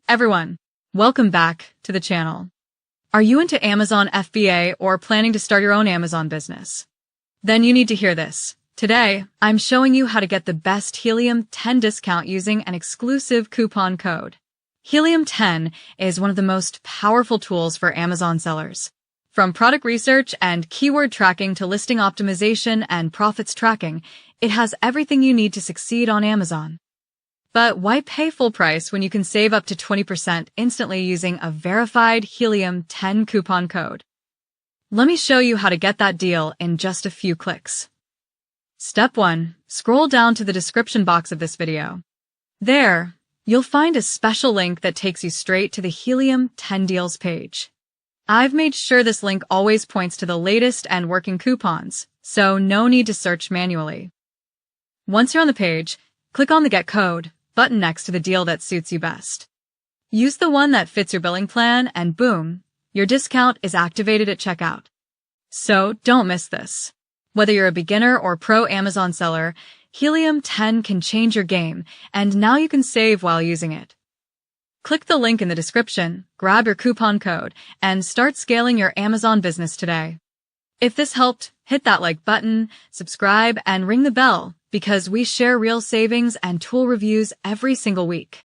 Everyone, welcome back to the channel. Are you into Amazon FBA or planning to start your own Amazon business? Then you need to hear this. Today, I'm showing you how to get the best Helium 10 discount using an exclusive coupon code. Helium 10 is one of the most powerful tools for Amazon sellers. From product research and keyword tracking to listing optimization and profits tracking, it has everything you need to succeed on Amazon. But why pay full price when you can save up to 20% instantly using a verified Helium 10 coupon code? Let me show you how to get that deal in just a few clicks. Step 1. Scroll down to the description box of this video. There, you'll find a special link that takes you straight to the Helium 10 deals page. I've made sure this link always points to the latest and working coupons, so no need to search manually. Once you're on the page, click on the Get Code button next to the deal that suits you best. Use the one that fits your billing plan and boom, your discount is activated at checkout. So don't miss this. Whether you're a beginner or pro Amazon seller, Helium 10 can change your game, and now you can save while using it. Click the link in the description, grab your coupon code, and start scaling your Amazon business today. If this helped, hit that like button, subscribe, and ring the bell, because we share real savings and tool reviews every single week.